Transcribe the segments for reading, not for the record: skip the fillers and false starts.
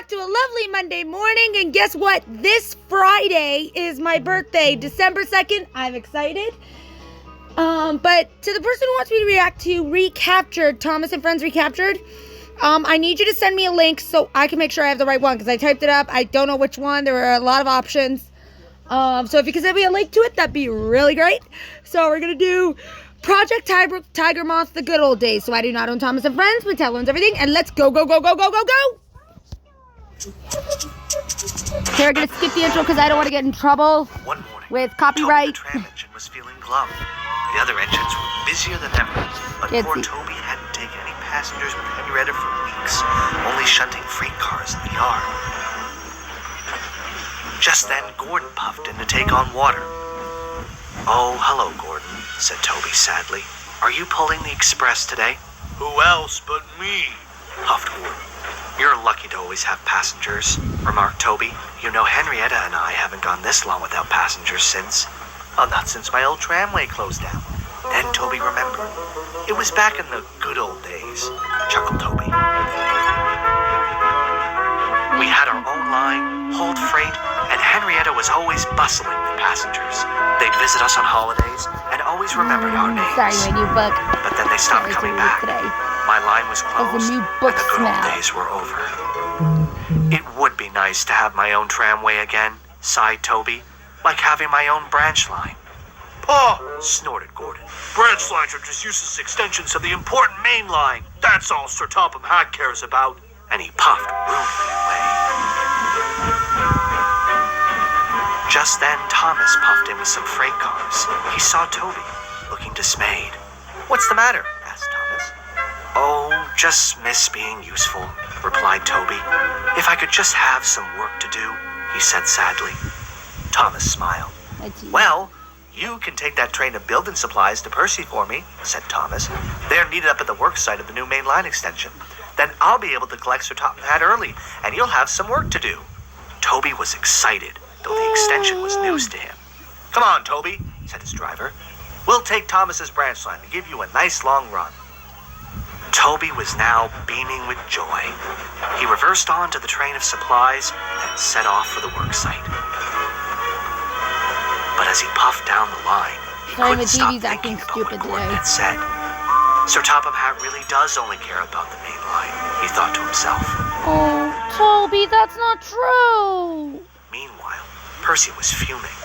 back to a lovely Monday morning, and guess what? This Friday is my birthday, December 2nd. I'm excited. But to the person who wants me to react to Recaptured, Thomas and Friends Recaptured, I need you to send me a link so I can make sure I have the right one, because I typed it up. I don't know which one. There are a lot of options. So if you can send me a link to it, that'd be really great. So we're going to do Project Tiger Moth, the good old days. So I do not own Thomas and Friends. Mattel owns everything. And let's go, go, go, go, go, go, go. Okay, we're going to skip the intro because I don't want to get in trouble with copyright. The tram engine was feeling glum. The other engines were busier than ever. But poor Toby hadn't taken any passengers with Henrietta for weeks, only shunting freight cars in the yard. Just then, Gordon puffed in to take on water. "Oh, hello, Gordon," said Toby sadly. "Are you pulling the express today?" "Who else but me?" puffed Gordon. "You're lucky to always have passengers," remarked Toby. "You know, Henrietta and I haven't gone this long without passengers since. Well, not since my old tramway closed down." Then Toby remembered. "It was back in the good old days," chuckled Toby. "We had our own line, hauled freight, and Henrietta was always bustling with passengers. They'd visit us on holidays and always remembered our names. Sorry, my new book. But then they stopped coming back. Today. My line was closed, new book and the good smell. old days were over." "It would be nice to have my own tramway again," sighed Toby, "like having my own branch line." "Paw!" snorted Gordon. "Branch lines are just useless extensions of the important main line. That's all Sir Topham Hatt cares about." And he puffed ruefully away. Just then, Thomas puffed in with some freight cars. He saw Toby, looking dismayed. "What's the matter?" asked Thomas. "Oh, just miss being useful," replied Toby. "If I could just have some work to do," he said sadly. Thomas smiled. "Well, you can take that train of building supplies to Percy for me," said Thomas. "They're needed up at the work site of the new main line extension. Then I'll be able to collect Sir Topham Hatt early, and you'll have some work to do." Toby was excited, though the extension was news to him. "Come on, Toby," said his driver. "We'll take Thomas's branch line and give you a nice long run." Toby was now beaming with joy. He reversed onto the train of supplies and set off for the work site. But as he puffed down the line, he couldn't stop thinking about what Gordon had said. Sir Topham Hatt really does only care about the main line, he thought to himself. Oh, Toby, that's not true. Meanwhile, Percy was fuming.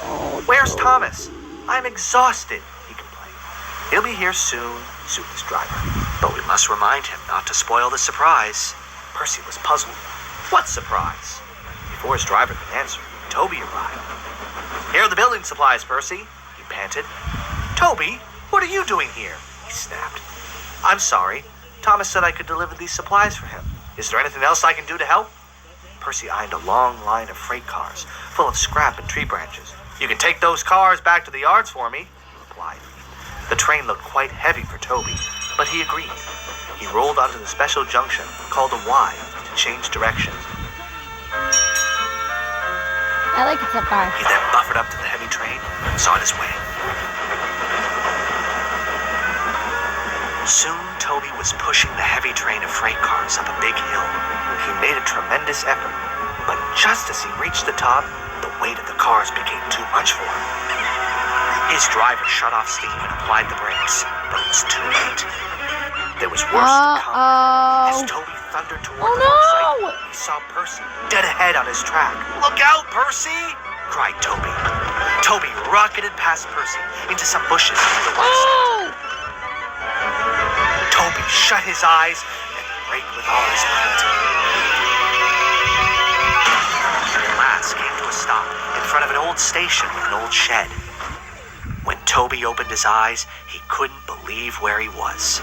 "Where's Thomas? I'm exhausted," he complained. "He'll be here soon," soothed his driver. "But we must remind him not to spoil the surprise." Percy was puzzled. What surprise? Before his driver could answer, Toby arrived. "Here are the building supplies, Percy," he panted. "Toby, what are you doing here?" he snapped. "I'm sorry. Thomas said I could deliver these supplies for him. Is there anything else I can do to help?" Percy eyed a long line of freight cars full of scrap and tree branches. "You can take those cars back to the yards for me," he replied. The train looked quite heavy for Toby, but he agreed. He rolled onto the special junction called a Y to change directions. I like it so far. He then buffered up to the heavy train and was on his way. Soon, Toby was pushing the heavy train of freight cars up a big hill. He made a tremendous effort, but just as he reached the top, the weight of the cars became too much for him. His driver shut off steam and applied the brakes, but it was too late. There was worse to come. As Toby thundered toward the work site, he saw Percy dead ahead on his track. "Look out, Percy!" cried Toby. Toby rocketed past Percy into some bushes to the west. Toby shut his eyes and braked with all his might. He at last came to a stop in front of an old station with an old shed. When Toby opened his eyes, he couldn't believe where he was.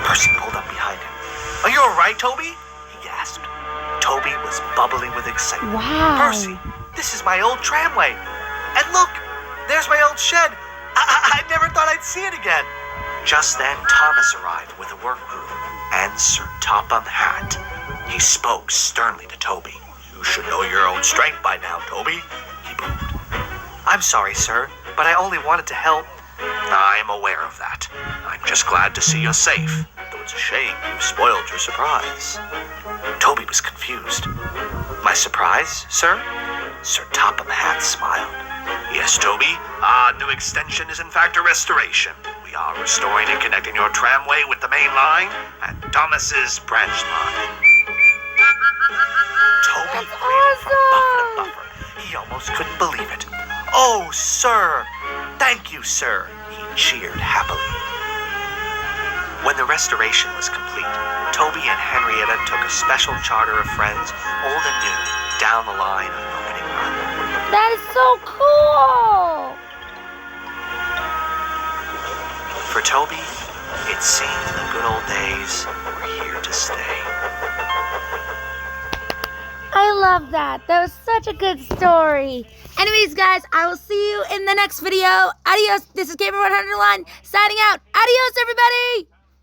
Percy pulled up behind him. "Are you all right, Toby?" he gasped. Toby was bubbling with excitement. Wow. "Percy, this is my old tramway. And look, there's my old shed. I never thought I'd see it again." Just then, Thomas arrived with a work crew and Sir Topham Hatt. He spoke sternly to Toby. "You should know your own strength by now, Toby," he boomed. "I'm sorry, sir, but I only wanted to help." "I'm aware of that. I'm just glad to see you're safe, though it's a shame you spoiled your surprise. Toby was confused. My surprise, sir? Sir Topham Hatt smiled. Yes, Toby. Our new extension is in fact a restoration. We are restoring and connecting your tramway with the main line and Thomas's branch line. Toby That's grinned from buffer to awesome. buffer. He almost couldn't believe it. Oh, sir! Thank you, sir! He cheered happily. When the restoration was complete, Toby and Henrietta took a special charter of friends, old and new, down the line on opening run. That is so cool. For Toby, it seemed the good old days were here to stay. I love that. That was such a good story. Anyways, guys, I will see you in the next video. Adios. This is Gamer 101 signing out. Adios, everybody.